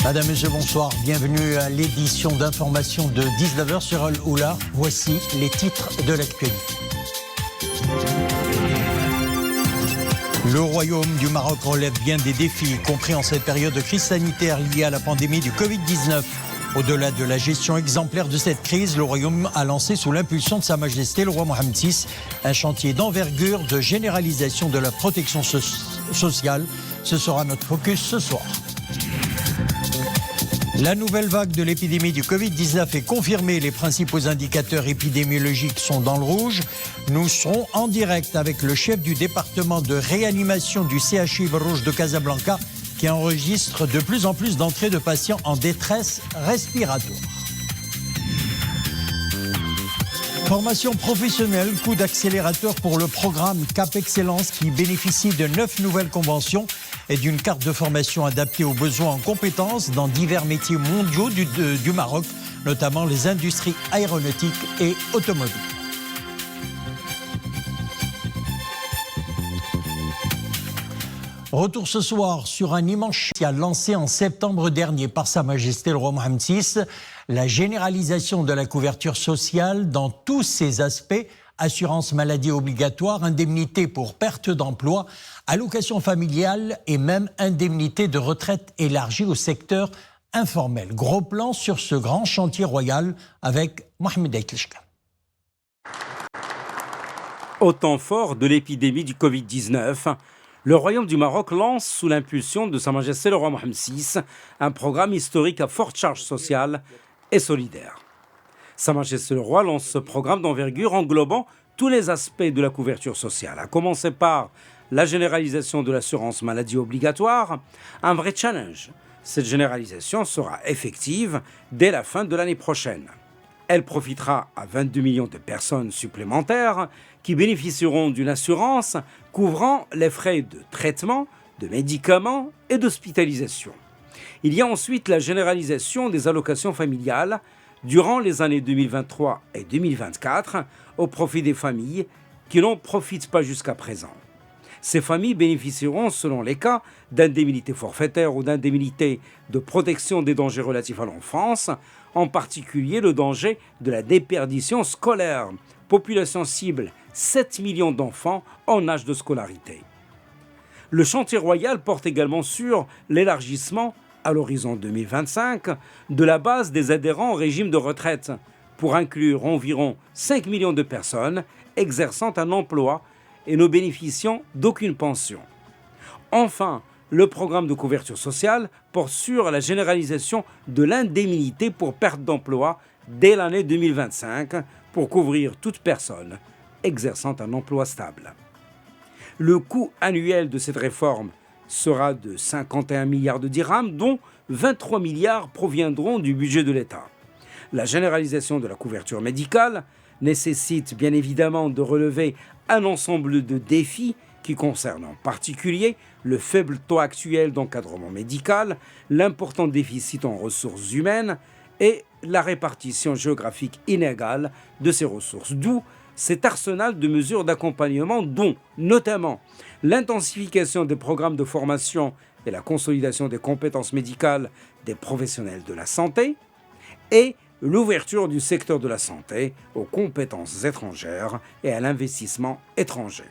Madame, Monsieur, bonsoir. Bienvenue à l'édition d'information de 19h sur Al Oula. Voici les titres de l'actualité. Le Royaume du Maroc relève bien des défis, y compris en cette période de crise sanitaire liée à la pandémie du Covid-19. Au-delà de la gestion exemplaire de cette crise, le Royaume a lancé sous l'impulsion de Sa Majesté le roi Mohammed VI un chantier d'envergure de généralisation de la protection sociale. Ce sera notre focus ce soir. La nouvelle vague de l'épidémie du Covid-19 est confirmée. Les principaux indicateurs épidémiologiques sont dans le rouge. Nous serons en direct avec le chef du département de réanimation du CHU Rouge de Casablanca qui enregistre de plus en plus d'entrées de patients en détresse respiratoire. Formation professionnelle, coup d'accélérateur pour le programme Cap Excellence qui bénéficie de 9 nouvelles conventions et d'une carte de formation adaptée aux besoins en compétences dans divers métiers mondiaux du Maroc, notamment les industries aéronautiques et automobiles. Retour ce soir sur un immense chantier lancé en septembre dernier par Sa Majesté le roi Mohammed VI, la généralisation de la couverture sociale dans tous ses aspects, assurance maladie obligatoire, indemnité pour perte d'emploi, allocation familiale et même indemnité de retraite élargie au secteur informel. Gros plan sur ce grand chantier royal avec Mohamed Aitlishka. Au temps fort de l'épidémie du Covid-19, le Royaume du Maroc lance, sous l'impulsion de Sa Majesté le roi Mohammed VI, un programme historique à forte charge sociale et solidaire. Sa Majesté le roi lance ce programme d'envergure englobant tous les aspects de la couverture sociale, à commencer par la généralisation de l'assurance maladie obligatoire, un vrai challenge. Cette généralisation sera effective dès la fin de l'année prochaine. Elle profitera à 22 millions de personnes supplémentaires qui bénéficieront d'une assurance couvrant les frais de traitement, de médicaments et d'hospitalisation. Il y a ensuite la généralisation des allocations familiales durant les années 2023 et 2024 au profit des familles qui n'en profitent pas jusqu'à présent. Ces familles bénéficieront, selon les cas, d'indemnités forfaitaires ou d'indemnités de protection des dangers relatifs à l'enfance, en particulier le danger de la déperdition scolaire. Population cible, 7 millions d'enfants en âge de scolarité. Le chantier royal porte également sur l'élargissement, à l'horizon 2025, de la base des adhérents au régime de retraite, pour inclure environ 5 millions de personnes exerçant un emploi et ne bénéficiant d'aucune pension. Enfin, le programme de couverture sociale porte sur la généralisation de l'indemnité pour perte d'emploi dès l'année 2025 pour couvrir toute personne exerçant un emploi stable. Le coût annuel de cette réforme sera de 51 milliards de dirhams, dont 23 milliards proviendront du budget de l'État. La généralisation de la couverture médicale nécessite bien évidemment de relever un ensemble de défis qui concernent en particulier le faible taux actuel d'encadrement médical, l'important déficit en ressources humaines et la répartition géographique inégale de ces ressources, d'où cet arsenal de mesures d'accompagnement dont, notamment, l'intensification des programmes de formation et la consolidation des compétences médicales des professionnels de la santé et l'ouverture du secteur de la santé aux compétences étrangères et à l'investissement étranger.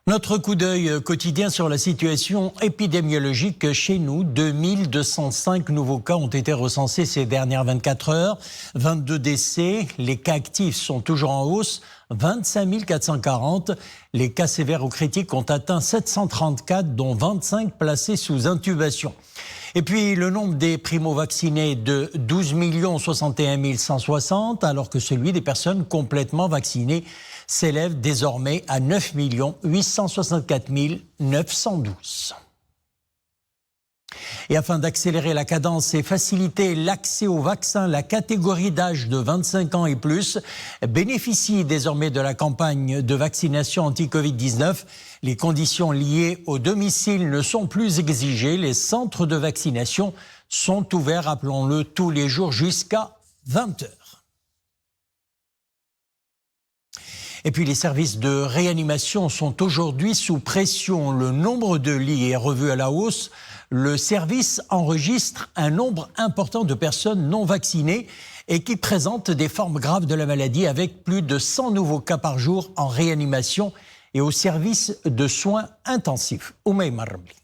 Notre coup d'œil quotidien sur la situation épidémiologique chez nous. 2205 nouveaux cas ont été recensés ces dernières 24 heures. 22 décès. Les cas actifs sont toujours en hausse. 25 440. Les cas sévères ou critiques ont atteint 734, dont 25 placés sous intubation. Et puis, le nombre des primo-vaccinés de 12 61 160, alors que celui des personnes complètement vaccinées s'élève désormais à 9 864 912. Et afin d'accélérer la cadence et faciliter l'accès au vaccin, la catégorie d'âge de 25 ans et plus bénéficie désormais de la campagne de vaccination anti-Covid-19. Les conditions liées au domicile ne sont plus exigées. Les centres de vaccination sont ouverts, rappelons-le, tous les jours jusqu'à 20h. Et puis les services de réanimation sont aujourd'hui sous pression. Le nombre de lits est revu à la hausse. Le service enregistre un nombre important de personnes non vaccinées et qui présentent des formes graves de la maladie, avec plus de 100 nouveaux cas par jour en réanimation et au service de soins intensifs. Oumaima Rabli.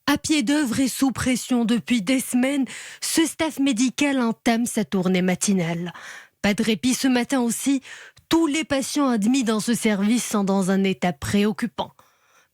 À pied d'œuvre et sous pression depuis des semaines, ce staff médical entame sa tournée matinale. Pas de répit ce matin aussi, tous les patients admis dans ce service sont dans un état préoccupant.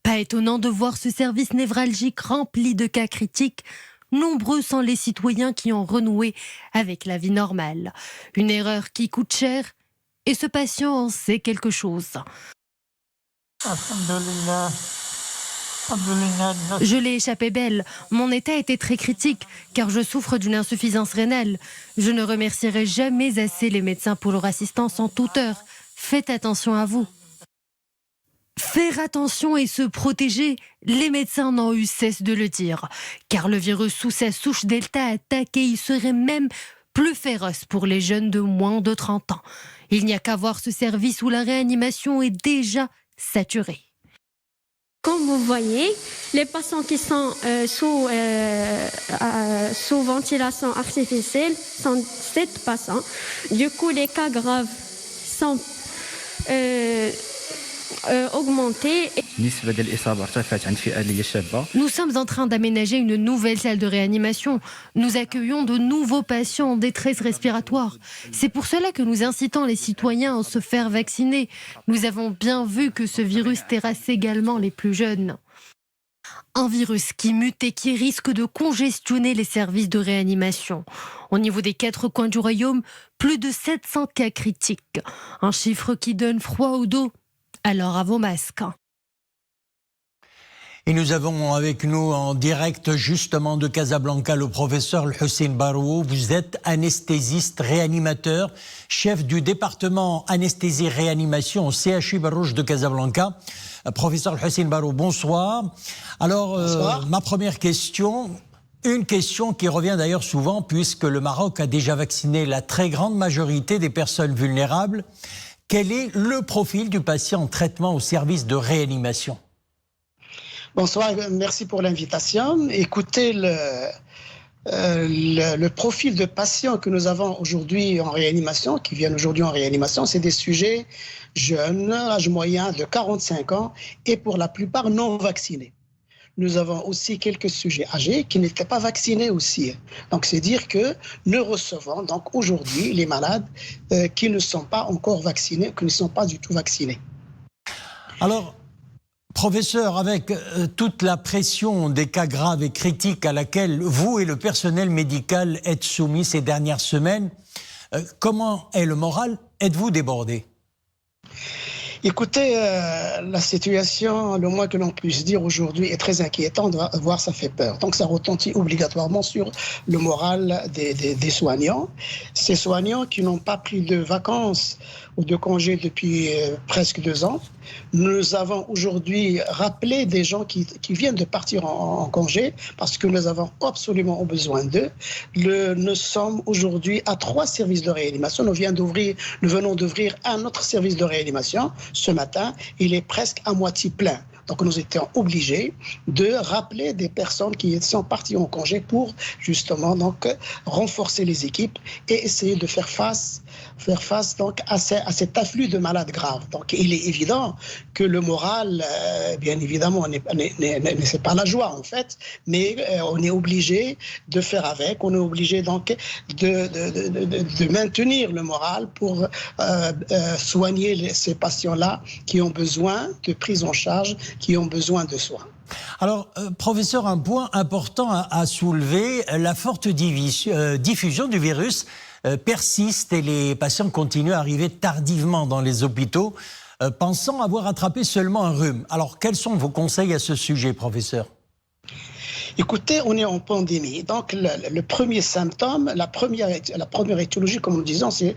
Pas étonnant de voir ce service névralgique rempli de cas critiques. Nombreux sont les citoyens qui ont renoué avec la vie normale. Une erreur qui coûte cher, et ce patient en sait quelque chose. Je l'ai échappé belle. Mon état était très critique, car je souffre d'une insuffisance rénale. Je ne remercierai jamais assez les médecins pour leur assistance en toute heure. Faites attention à vous. Faire attention et se protéger, les médecins n'ont eu cesse de le dire. Car le virus sous sa souche Delta attaque et il serait même plus féroce pour les jeunes de moins de 30 ans. Il n'y a qu'à voir ce service où la réanimation est déjà saturée. Comme vous voyez, les patients qui sont sous ventilation artificielle sont 7 patients. Du coup, les cas graves sont augmentés. Nous sommes en train d'aménager une nouvelle salle de réanimation. Nous accueillons de nouveaux patients en détresse respiratoire. C'est pour cela que nous incitons les citoyens à se faire vacciner. Nous avons bien vu que ce virus terrasse également les plus jeunes. Un virus qui mute et qui risque de congestionner les services de réanimation. Au niveau des 4 coins du royaume, plus de 700 cas critiques. Un chiffre qui donne froid au dos. Alors à vos masques. Et nous avons avec nous en direct justement de Casablanca le professeur Hussein Barou. Vous êtes anesthésiste réanimateur, chef du département anesthésie-réanimation au CHU Barouche de Casablanca. Professeur Hussein Barou, bonsoir. Alors, bonsoir. Ma première question, une question qui revient d'ailleurs souvent puisque le Maroc a déjà vacciné la très grande majorité des personnes vulnérables. Quel est le profil du patient en traitement au service de réanimation? Bonsoir, merci pour l'invitation. Écoutez, le profil de patients que nous avons aujourd'hui en réanimation, qui viennent aujourd'hui en réanimation, c'est des sujets jeunes, âge moyen de 45 ans et pour la plupart non vaccinés. Nous avons aussi quelques sujets âgés qui n'étaient pas vaccinés aussi. Donc, c'est dire que nous recevons donc aujourd'hui les malades qui ne sont pas encore vaccinés, qui ne sont pas du tout vaccinés. Alors, professeur, avec toute la pression des cas graves et critiques à laquelle vous et le personnel médical êtes soumis ces dernières semaines, comment est le moral? Êtes-vous débordé? Écoutez, la situation, le moins que l'on puisse dire aujourd'hui, est très inquiétante, voire ça fait peur. Donc ça retentit obligatoirement sur le moral des soignants. Ces soignants qui n'ont pas pris de vacances ou de congés depuis presque 2 ans. Nous avons aujourd'hui rappelé des gens qui viennent de partir en congé parce que nous avons absolument besoin d'eux. Nous sommes aujourd'hui à 3 services de réanimation. Nous venons d'ouvrir un autre service de réanimation ce matin. Il est presque à moitié plein. Donc nous étions obligés de rappeler des personnes qui sont parties en congé pour justement donc renforcer les équipes et essayer de faire face donc à cet afflux de malades graves. Donc il est évident que le moral, bien évidemment, c'est pas la joie en fait, mais on est obligé de faire avec. On est obligé donc de maintenir le moral pour soigner ces patients-là qui ont besoin de prise en charge, qui ont besoin de soins. Alors, professeur, un point important à soulever, la forte diffusion du virus persiste et les patients continuent à arriver tardivement dans les hôpitaux, pensant avoir attrapé seulement un rhume. Alors, quels sont vos conseils à ce sujet, professeur ? Écoutez, on est en pandémie. Donc, le premier symptôme, la première étiologie, comme nous disons, c'est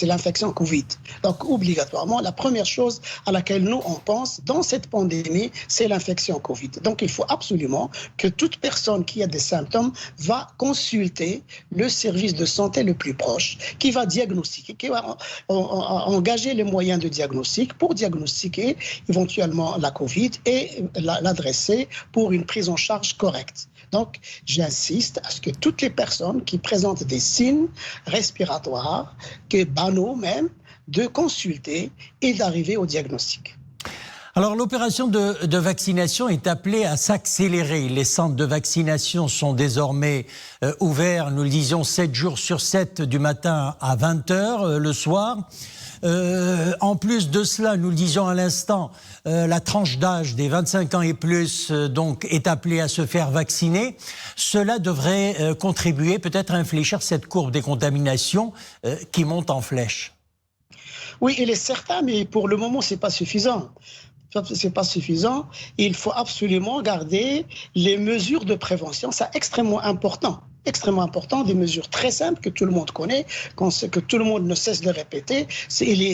l'infection Covid. Donc, obligatoirement, la première chose à laquelle nous, on pense dans cette pandémie, c'est l'infection Covid. Donc, il faut absolument que toute personne qui a des symptômes va consulter le service de santé le plus proche, qui va diagnostiquer, qui va engager les moyens de diagnostic pour diagnostiquer éventuellement la Covid et l'adresser pour une prise en charge correcte. Donc, j'insiste à ce que toutes les personnes qui présentent des signes respiratoires, que banaux même, de consulter et d'arriver au diagnostic. Alors, l'opération de vaccination est appelée à s'accélérer. Les centres de vaccination sont désormais ouverts, nous le disions, 7 jours sur 7, du matin à 20h le soir. En plus de cela, nous le disions à l'instant, la tranche d'âge des 25 ans et plus donc est appelée à se faire vacciner. Cela devrait contribuer peut-être à infléchir cette courbe des contaminations qui monte en flèche. Oui, il est certain, mais pour le moment, c'est pas suffisant. C'est pas suffisant. Il faut absolument garder les mesures de prévention. C'est extrêmement important. Des mesures très simples que tout le monde connaît, que tout le monde ne cesse de répéter.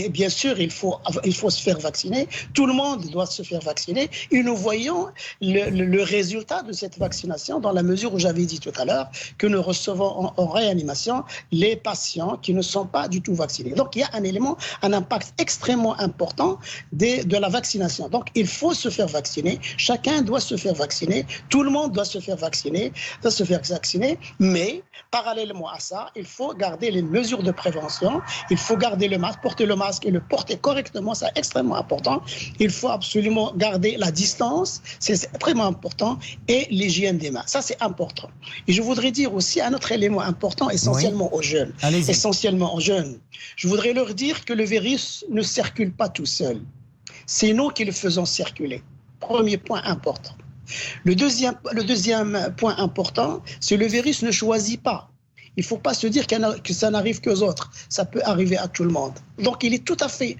Bien sûr, il faut se faire vacciner. Tout le monde doit se faire vacciner. Et nous voyons le résultat de cette vaccination dans la mesure où j'avais dit tout à l'heure que nous recevons en réanimation les patients qui ne sont pas du tout vaccinés. Donc, il y a un impact extrêmement important de la vaccination. Donc, il faut se faire vacciner. Chacun doit se faire vacciner. Tout le monde doit se faire vacciner. Mais, parallèlement à ça, il faut garder les mesures de prévention. Il faut garder le masque, porter le masque et le porter correctement. C'est extrêmement important. Il faut absolument garder la distance. C'est extrêmement important. Et l'hygiène des mains. Ça, c'est important. Et je voudrais dire aussi un autre élément important, essentiellement aux jeunes. Je voudrais leur dire que le virus ne circule pas tout seul. C'est nous qui le faisons circuler. Premier point important. Le deuxième point important, c'est que le virus ne choisit pas. Il ne faut pas se dire que ça n'arrive qu'aux autres. Ça peut arriver à tout le monde. Donc, il est tout à fait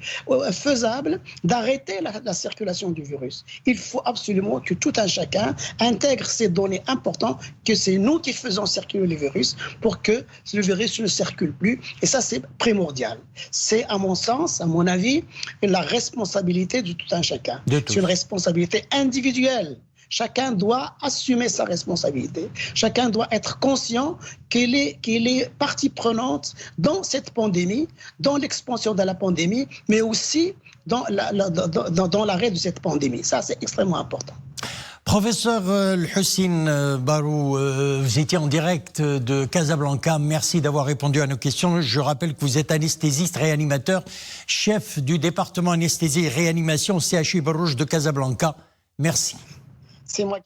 faisable d'arrêter la circulation du virus. Il faut absolument que tout un chacun intègre ces données importantes, que c'est nous qui faisons circuler le virus pour que le virus ne circule plus. Et ça, c'est primordial. C'est, à mon sens, à mon avis, la responsabilité de tout un chacun. C'est une responsabilité individuelle. Chacun doit assumer sa responsabilité. Chacun doit être conscient qu'il est partie prenante dans cette pandémie, dans l'expansion de la pandémie, mais aussi dans l'arrêt de cette pandémie. Ça, c'est extrêmement important. Professeur Houssine Barou, vous étiez en direct de Casablanca. Merci d'avoir répondu à nos questions. Je rappelle que vous êtes anesthésiste, réanimateur, chef du département anesthésie et réanimation au CHU Barouch de Casablanca. Merci. C'est moi.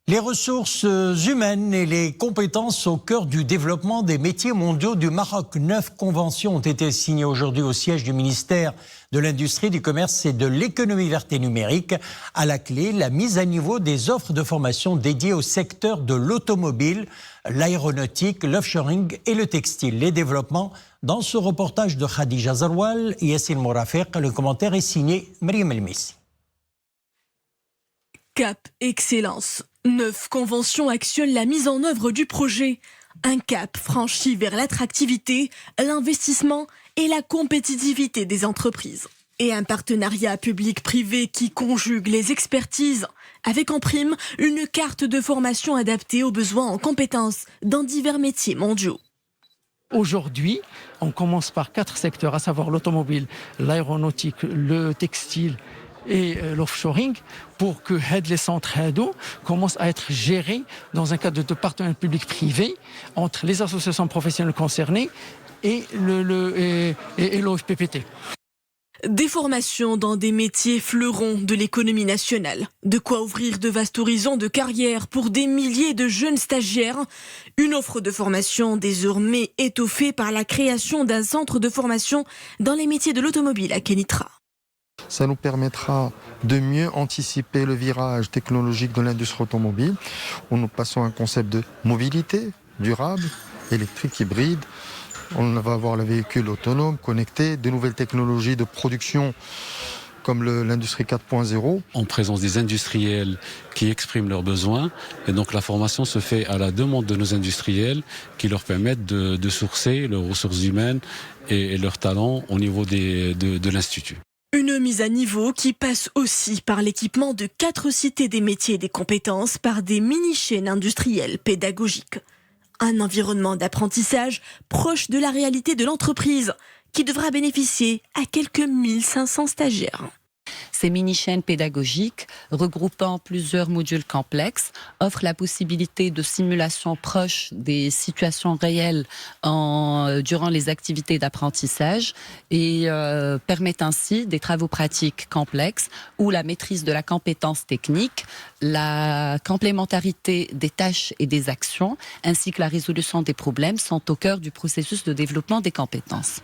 Les ressources humaines et les compétences au cœur du développement des métiers mondiaux du Maroc. 9 conventions ont été signées aujourd'hui au siège du ministère de l'Industrie, du Commerce et de l'Économie verte et numérique. À la clé, la mise à niveau des offres de formation dédiées au secteur de l'automobile, l'aéronautique, l'offshoring et le textile. Les développements dans ce reportage de Khadija Zarwal et Yassine Mourafiq. Le commentaire est signé Mariam Elmissi. Cap Excellence. 9 conventions actionnent la mise en œuvre du projet. Un cap franchi vers l'attractivité, l'investissement et la compétitivité des entreprises. Et un partenariat public-privé qui conjugue les expertises, avec en prime une carte de formation adaptée aux besoins en compétences dans divers métiers mondiaux. Aujourd'hui, on commence par 4 secteurs, à savoir l'automobile, l'aéronautique, le textile et l'offshoring, pour que les centres commencent à être gérés dans un cadre de partenariat public-privé entre les associations professionnelles concernées et l'OFPPT. Des formations dans des métiers fleurons de l'économie nationale. De quoi ouvrir de vastes horizons de carrière pour des milliers de jeunes stagiaires. Une offre de formation désormais étoffée par la création d'un centre de formation dans les métiers de l'automobile à Kenitra. Ça nous permettra de mieux anticiper le virage technologique de l'industrie automobile, où nous passons à un concept de mobilité durable, électrique, hybride. On va avoir le véhicule autonome, connecté, de nouvelles technologies de production comme l'industrie 4.0. En présence des industriels qui expriment leurs besoins. Et donc la formation se fait à la demande de nos industriels qui leur permettent de sourcer leurs ressources humaines et leurs talents au niveau de l'Institut. Une mise à niveau qui passe aussi par l'équipement de 4 cités des métiers et des compétences par des mini-chaînes industrielles pédagogiques. Un environnement d'apprentissage proche de la réalité de l'entreprise qui devra bénéficier à quelques 1500 stagiaires. Ces mini-chaînes pédagogiques, regroupant plusieurs modules complexes, offrent la possibilité de simulation proche des situations réelles durant les activités d'apprentissage et permettent ainsi des travaux pratiques complexes où la maîtrise de la compétence technique, la complémentarité des tâches et des actions, ainsi que la résolution des problèmes sont au cœur du processus de développement des compétences.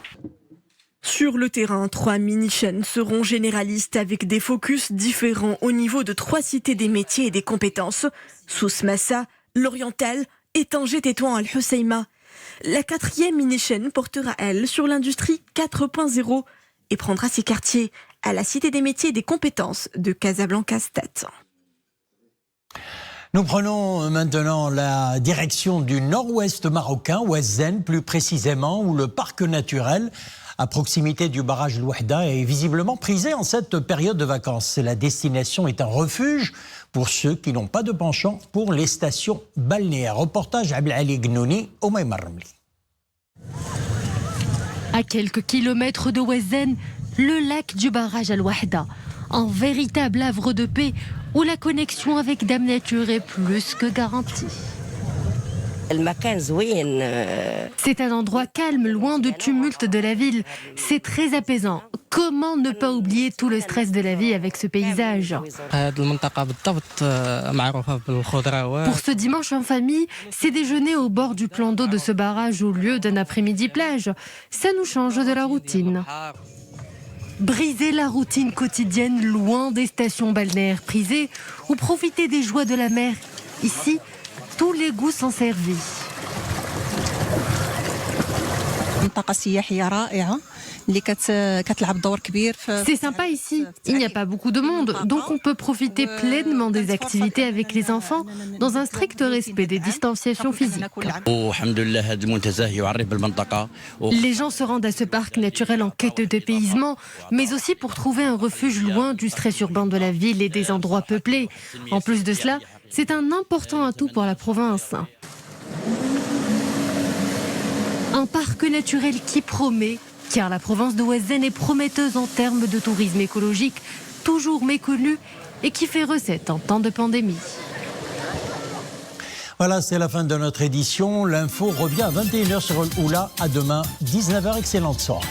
Sur le terrain, 3 mini-chaînes seront généralistes avec des focus différents au niveau de 3 cités des métiers et des compétences, Souss Massa, L'Oriental et Tanger-Tétouan Al-Husseima. La 4e mini-chaîne portera, elle, sur l'industrie 4.0 et prendra ses quartiers à la cité des métiers et des compétences de Casablanca-Stade. Nous prenons maintenant la direction du nord-ouest marocain, Ouazzane plus précisément, où le parc naturel à proximité du barrage Louhda est visiblement prisé en cette période de vacances. La destination est un refuge pour ceux qui n'ont pas de penchant pour les stations balnéaires. Reportage Abdelali Gnouni, Omaïma Ramli. À quelques kilomètres de Ouazzane, le lac du barrage Al-Wahda, un véritable havre de paix où la connexion avec Dame Nature est plus que garantie. C'est un endroit calme, loin du tumulte de la ville. C'est très apaisant. Comment ne pas oublier tout le stress de la vie avec ce paysage? Pour ce dimanche en famille, c'est déjeuner au bord du plan d'eau de ce barrage au lieu d'un après-midi plage. Ça nous change de la routine. Briser la routine quotidienne loin des stations balnéaires prisées ou profiter des joies de la mer. Ici, tous les goûts sont servis. C'est sympa ici, il n'y a pas beaucoup de monde, donc on peut profiter pleinement des activités avec les enfants dans un strict respect des distanciations physiques. Les gens se rendent à ce parc naturel en quête de dépaysement, mais aussi pour trouver un refuge loin du stress urbain de la ville et des endroits peuplés. En plus de cela, c'est un important atout pour la province. Un parc naturel qui promet, car la province de Ouazzane est prometteuse en termes de tourisme écologique, toujours méconnu et qui fait recette en temps de pandémie. Voilà, c'est la fin de notre édition. L'info revient à 21h sur Oula. À demain, 19h. Excellente soirée.